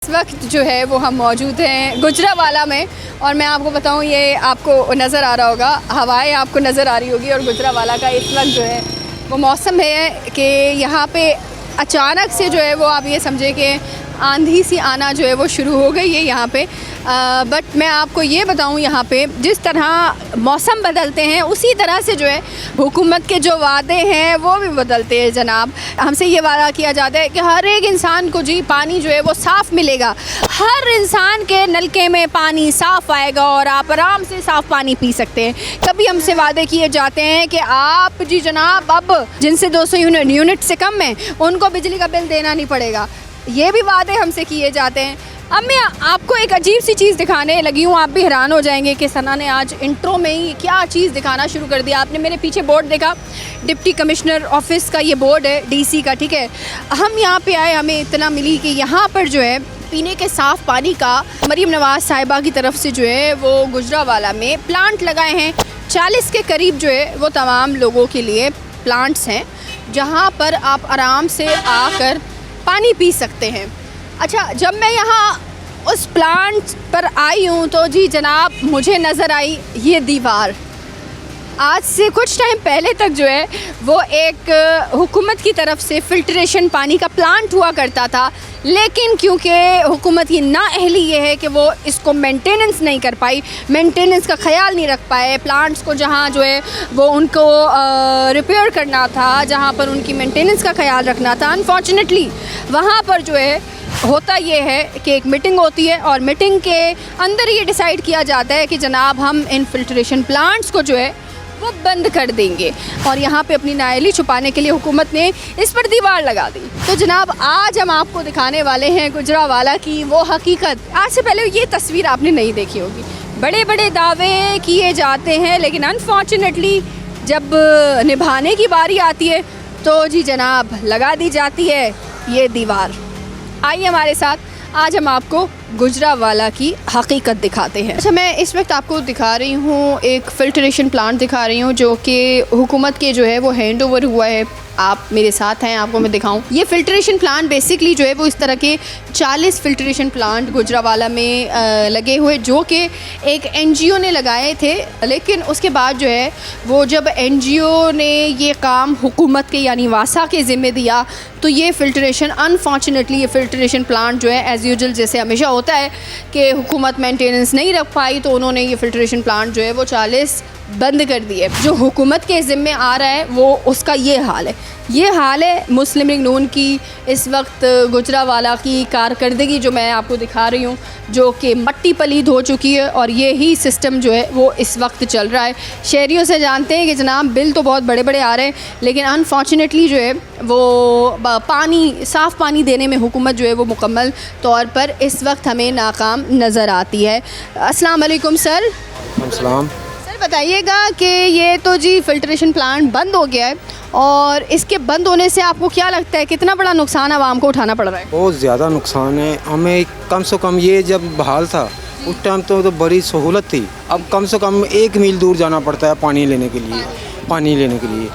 इस वक्त जो है वो हम मौजूद हैं गुजरावाला में और मैं आपको बताऊं, ये आपको नज़र आ रहा होगा, हवाएं आपको नज़र आ रही होगी। और गुजरावाला का इस वक्त जो है वो मौसम है कि यहाँ पे अचानक से जो है वो आप ये समझे कि आंधी सी आना जो है वो शुरू हो गई है यहाँ पे। बट मैं आपको ये बताऊँ, यहाँ पे जिस तरह मौसम बदलते हैं उसी तरह से जो है हुकूमत के जो वादे हैं वो भी बदलते हैं जनाब। हमसे ये वादा किया जाता है कि हर एक इंसान को जी पानी जो है वो साफ़ मिलेगा, हर इंसान के नलके में पानी साफ़ आएगा और आप आराम से साफ़ पानी पी सकते हैं। कभी हमसे वादे किए जाते हैं कि आप जी जनाब अब जिनसे 200 यूनिट से कम है उनको बिजली का बिल देना नहीं पड़ेगा, ये भी वादे हमसे किए जाते हैं। अब मैं आपको एक अजीब सी चीज़ दिखाने लगी हूँ, आप भी हैरान हो जाएंगे कि सना ने आज इंट्रो में ही क्या चीज़ दिखाना शुरू कर दिया। आपने मेरे पीछे बोर्ड देखा, डिप्टी कमिश्नर ऑफिस का ये बोर्ड है, डीसी का, ठीक है। हम यहाँ पे आए, हमें इतना मिली कि यहाँ पर जो है पीने के साफ़ पानी का मरीम नवाज़ साहिबा की तरफ से जो है वो गुजरावाला में प्लांट लगाए हैं। 40 के करीब जो है वो तमाम लोगों के लिए प्लांट्स हैं जहाँ पर आप आराम से आकर पानी पी सकते हैं। अच्छा, जब मैं यहाँ उस प्लांट पर आई हूँ तो जी जनाब मुझे नज़र आई ये दीवार। आज से कुछ टाइम पहले तक जो है वो एक हुकूमत की तरफ से फ़िल्ट्रेशन पानी का प्लांट हुआ करता था, लेकिन क्योंकि हुकूमत की नाअहली ये है कि वो इसको मेंटेनेंस नहीं कर पाई, मेंटेनेंस का ख़याल नहीं रख पाए, प्लांट्स को जहाँ जो है वो उनको रिपेयर करना था, जहाँ पर उनकी मेंटेनेंस का ख़याल रखना था, अनफॉर्चुनेटली वहाँ पर जो है होता ये है कि एक मीटिंग होती है और मीटिंग के अंदर ये डिसाइड किया जाता है कि जनाब हम इन फिल्ट्रेशन प्लांट्स को जो है वो बंद कर देंगे। और यहाँ पे अपनी नाअहली छुपाने के लिए हुकूमत ने इस पर दीवार लगा दी। तो जनाब आज हम आपको दिखाने वाले हैं गुजरावाला की वो हकीकत। आज से पहले ये तस्वीर आपने नहीं देखी होगी। बड़े बड़े दावे किए जाते हैं लेकिन अनफॉर्चुनेटली जब निभाने की बारी आती है तो जी जनाब लगा दी जाती है ये दीवार। आइए हमारे साथ, आज हम आपको गुजरावाला की हकीकत दिखाते हैं। अच्छा, मैं इस वक्त आपको दिखा रही हूँ एक फ़िल्ट्रेशन प्लांट दिखा रही हूँ जो कि हुकूमत के जो है वो हैंड ओवर हुआ है। आप मेरे साथ हैं, आपको मैं दिखाऊं। ये फ़िल्ट्रेशन प्लांट बेसिकली जो है वो इस तरह के 40 फ़िल्ट्रेशन प्लांट गुजरावाला में लगे हुए जो कि एक एनजीओ ने लगाए थे, लेकिन उसके बाद जो है वो जब एनजीओ ने ये काम हुकूमत के यानी वासा के ज़िम्मे दिया तो ये फ़िल्ट्रेशन अनफॉर्चुनेटली ये फ़िल्ट्रेशन प्लांट जो है एज़ यूजुअल जैसे हमेशा होता है कि हुकूमत मेंटेनेंस नहीं रख पाई तो उन्होंने ये फ़िल्ट्रेशन प्लांट जो है वो 40 बंद कर दिए। जो हुकूमत के ज़िम्मे आ रहा है वो उसका ये हाल है। ये हाल है मुस्लिम लीग नून की इस वक्त गुजरावाला की कारकर्दगी जो मैं आपको दिखा रही हूँ, जो कि मट्टी पलीद हो चुकी है और ये ही सिस्टम जो है वो इस वक्त चल रहा है। शहरियों से जानते हैं कि जनाब बिल तो बहुत बड़े बड़े आ रहे हैं लेकिन अनफॉर्चुनेटली जो है वो पानी साफ़ पानी देने में हुकूमत जो है वो मुकम्मल तौर पर इस वक्त हमें नाकाम नज़र आती है। अस्सलाम वालेकुम सर। अस्सलाम। बताइएगा कि ये तो जी फ़िल्ट्रेशन प्लांट बंद हो गया है और इसके बंद होने से आपको क्या लगता है कितना बड़ा नुकसान आवाम को उठाना पड़ रहा है? बहुत ज़्यादा नुकसान है हमें। कम से कम ये जब बहाल था उस टाइम तो बड़ी सहूलत थी। अब कम से कम 1 मील दूर जाना पड़ता है पानी लेने के लिए।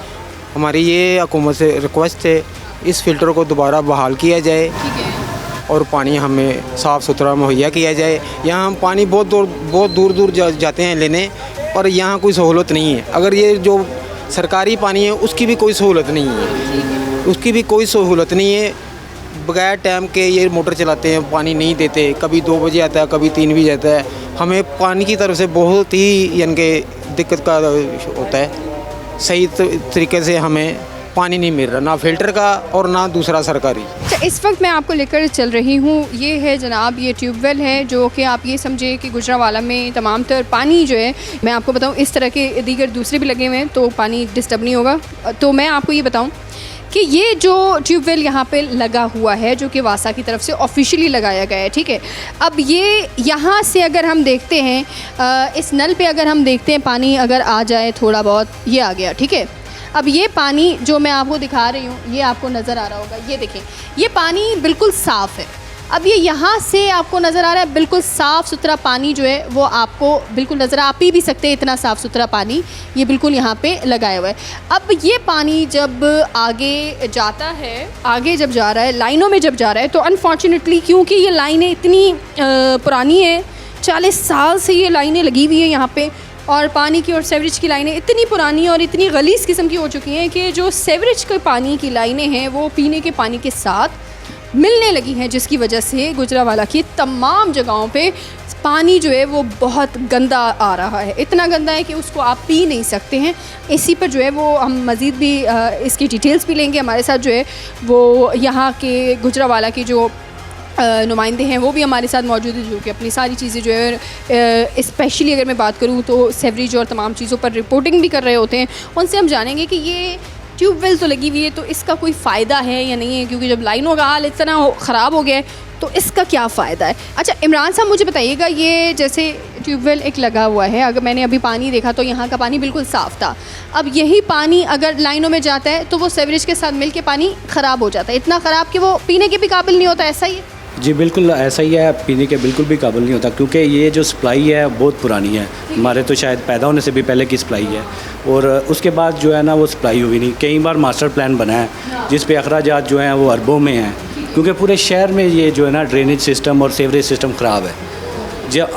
हमारी ये हुकूमत से रिक्वेस्ट है इस फ़िल्टर को दोबारा बहाल किया जाए और पानी हमें साफ़ सुथरा मुहैया किया जाए। यहाँ हम पानी बहुत दूर जाते हैं लेने और यहाँ कोई सहूलत नहीं है। अगर ये जो सरकारी पानी है उसकी भी कोई सहूलत नहीं है। बगैर टाइम के ये मोटर चलाते हैं, पानी नहीं देते। कभी 2 बजे आता है, कभी 3 बजे आता है। हमें पानी की तरफ से बहुत ही यानी कि दिक्कत का होता है। सही तरीके से हमें पानी नहीं मिल रहा, ना फ़िल्टर का और ना दूसरा सरकारी। अच्छा, इस वक्त मैं आपको लेकर चल रही हूँ, ये है जनाब ये ट्यूबवेल है जो कि आप ये समझे कि गुजरावाला में तमाम तर पानी जो है, मैं आपको बताऊँ इस तरह के दीगर दूसरे भी लगे हुए हैं तो पानी डिस्टर्ब नहीं होगा। तो मैं आपको ये बताऊँ कि ये जो ट्यूबवेल यहाँ पे लगा हुआ है जो कि वासा की तरफ से ऑफिशियली लगाया गया है, ठीक है। अब ये यहाँ से अगर हम देखते हैं इस नल पे अगर हम देखते हैं पानी अगर आ जाए थोड़ा बहुत, ये आ गया, ठीक है। अब ये पानी जो मैं आपको दिखा रही हूँ ये आपको नज़र आ रहा होगा, ये देखें ये पानी बिल्कुल साफ़ है, अब ये यहाँ से आपको नज़र आ रहा है बिल्कुल साफ़ सुथरा पानी जो है वो आपको बिल्कुल नज़र आप पी भी सकते हैं, इतना साफ़ सुथरा पानी ये बिल्कुल यहाँ पे लगाया हुआ है। अब ये पानी जब आगे जाता है, आगे जब जा रहा है, लाइनों में जब जा रहा है, तो अनफॉर्चुनेटली क्योंकि ये लाइनें इतनी पुरानी हैं, 40 साल से ये लाइनें लगी हुई हैं यहाँ पे, और पानी की और सेवरेज की लाइनें इतनी पुरानी और इतनी गलीज़ किस्म की हो चुकी हैं कि जो सेवरेज के पानी की लाइनें हैं वो पीने के पानी के साथ मिलने लगी हैं, जिसकी वजह से गुजरावाला की तमाम जगहों पे पानी जो है वो बहुत गंदा आ रहा है। इतना गंदा है कि उसको आप पी नहीं सकते हैं। इसी पर जो है वो हम मज़ीद भी इसकी डिटेल्स भी लेंगे। हमारे साथ जो है वो यहाँ के गुजरावाला की जो नुमाइंदे हैं वो भी हमारे साथ मौजूद है, जो कि अपनी सारी चीज़ें जो है स्पेशली अगर मैं बात करूँ तो सेवरेज और तमाम चीज़ों पर रिपोर्टिंग भी कर रहे होते हैं। उनसे हम जानेंगे कि ये ट्यूबवेल तो लगी हुई है तो इसका कोई फ़ायदा है या नहीं है, क्योंकि जब लाइनों का हाल इतना ख़राब हो गया है तो इसका क्या फ़ायदा है। अच्छा इमरान साहब मुझे बताइएगा, ये जैसे ट्यूबवेल एक लगा हुआ है, अगर मैंने अभी पानी देखा तो यहाँ का पानी बिल्कुल साफ़ था, अब यही पानी अगर लाइनों में जाता है तो वो सेवरेज के साथ मिल के पानी ख़राब हो जाता है, इतना ख़राब कि वो पीने के भी काबिल नहीं होता, ऐसा ही है? जी बिल्कुल ऐसा ही है, पीने के बिल्कुल भी काबिल नहीं होता, क्योंकि ये जो सप्लाई है बहुत पुरानी है, हमारे तो शायद पैदा होने से भी पहले की सप्लाई है, और उसके बाद जो है ना वो सप्लाई हुई नहीं। कई बार मास्टर प्लान बना है जिस पे अखराजात जो हैं वो अरबों में हैं, क्योंकि पूरे शहर में ये जो है ना ड्रेनेज सिस्टम और सीवरेज सिस्टम ख़राब है।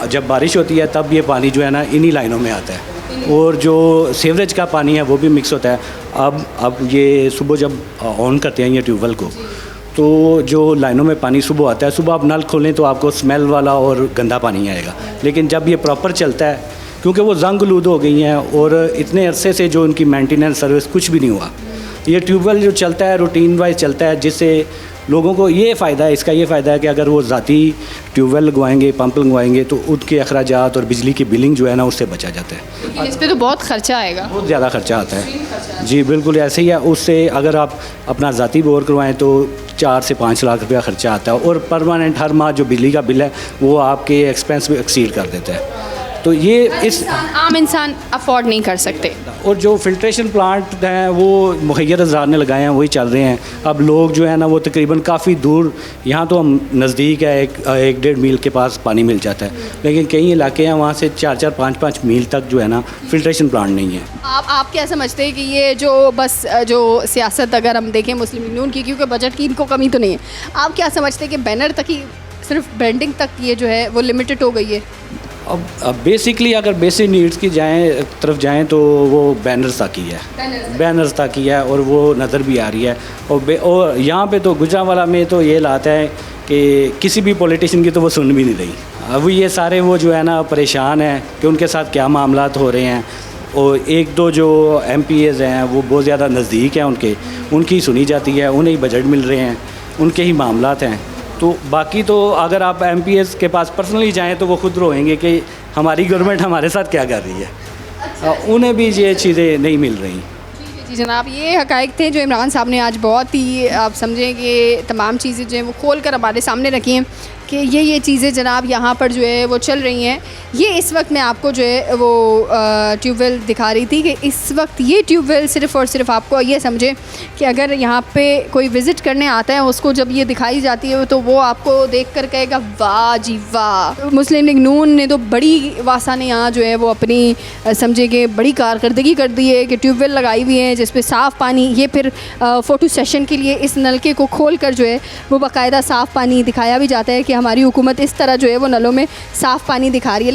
जब बारिश होती है तब ये पानी जो है ना इन्हीं लाइनों में आता है, और जो सीवरेज का पानी है वो भी मिक्स होता है। अब ये सुबह जब ऑन करते हैं ये ट्यूबवेल को, तो जो लाइनों में पानी सुबह आता है, सुबह आप नल खोलें तो आपको स्मेल वाला और गंदा पानी आएगा, लेकिन जब ये प्रॉपर चलता है, क्योंकि वो जंग-लूद हो गई हैं और इतने अरसे से जो उनकी मेंटेनेंस सर्विस कुछ भी नहीं हुआ, ये ट्यूबवेल जो चलता है रूटीन वाइज चलता है, जिससे लोगों को ये फ़ायदा है, इसका ये फ़ायदा है कि अगर वो ज़ाती ट्यूबवेल लगवाएंगे, पंप लगवाएंगे, तो उनके अखराजात और बिजली की बिलिंग जो है ना उससे बचा जाता है। लेकिन इस पर तो बहुत ख़र्चा आएगा, बहुत ज़्यादा ख़र्चा आता है। जी बिल्कुल ऐसे ही है। उससे अगर आप अपना ज़ाती बोर करवाएं तो 4 से 5 लाख रुपया ख़र्चा आता है, और परमानेंट हर माह जो बिजली का बिल है वो आपके एक्सपेंस भी एक्सीड कर देता है। तो ये इस आम इंसान अफोर्ड नहीं कर सकते। और जो फिल्ट्रेशन प्लांट हैं वो मुहैया हज़ार ने लगाए हैं, वही चल रहे हैं। अब लोग जो है ना वो तकरीबन काफ़ी दूर, यहाँ तो हम नज़दीक है, 1-1.5 मील के पास पानी मिल जाता है, लेकिन कई इलाके हैं वहाँ से 4-4, 5-5 मील तक जो है ना फिल्ट्रेशन प्लांट नहीं है। आप क्या समझते हैं कि ये जो बस जो सियासत अगर हम देखें मुस्लिम लीग नून की, क्योंकि बजट की इनको कमी तो नहीं है, आप क्या समझते हैं कि बैनर तक ही, सिर्फ ब्रांडिंग तक ये जो है वो लिमिटेड हो गई है? अब बेसिकली अगर बेसिक नीड्स की तरफ जाएं तो वो बैनर्स तक ही है, बैनर्स तक ही है, और वो नज़र भी आ रही है। और यहाँ पे तो गुजरांवाला में तो ये लाता है कि किसी भी पॉलिटिशियन की तो वो सुन भी नहीं रही। अब ये सारे वो जो है ना परेशान हैं कि उनके साथ क्या मामलात हो रहे हैं, और 1-2 जो MPs हैं वो बहुत ज़्यादा नज़दीक हैं उनकी सुनी जाती है, उन्हें ही बजट मिल रहे हैं, उनके ही मामलात हैं। तो बाकी तो अगर आप MPs के पास पर्सनली जाएं तो वो खुद रोएंगे कि हमारी गवर्नमेंट हमारे साथ क्या कर रही है। उन्हें भी ये चीज़ें नहीं मिल रही। जी जनाब, ये हक़ाइक़ थे जो इमरान साहब ने आज बहुत ही आप समझें कि तमाम चीज़ें जो हैं वो खोल कर हमारे सामने रखी हैं कि ये चीज़ें जनाब यहाँ पर जो है वो चल रही हैं। ये इस वक्त मैं आपको जो है वो ट्यूबवेल दिखा रही थी कि इस वक्त ये ट्यूबवेल सिर्फ़ और सिर्फ आपको ये समझें कि अगर यहाँ पे कोई विज़िट करने आता है उसको जब ये दिखाई जाती है तो वो आपको देख कर कहेगा वाह जी वाह। मुस्लिम लीग नून ने तो बड़ी वासा ने यहाँ जो है वो अपनी समझे कि बड़ी कारकर्दगी कर दी है कि ट्यूबवेल लगाई हुई है जिस पे साफ़ पानी, ये फिर फ़ोटो सेशन के लिए इस नलके को खोल कर जो है वो बाकायदा साफ़ पानी दिखाया भी जाता है कि हमारी हुकूमत इस तरह जो है वो नलों में साफ़ पानी दिखा रही है।